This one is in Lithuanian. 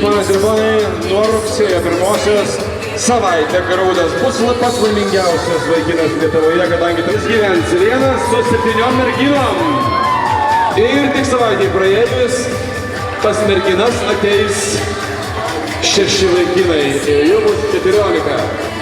ponas ir ponai, nuo rugsėjo 1-osios savaitę Graudas bus pats laimingiausias vaikinas Lietuvoje, kadangi jis gyvens vienas su 7 merginom. Ir tik savaitį praėjus pas merginas ateis 6 vaikinai ir jų bus 14.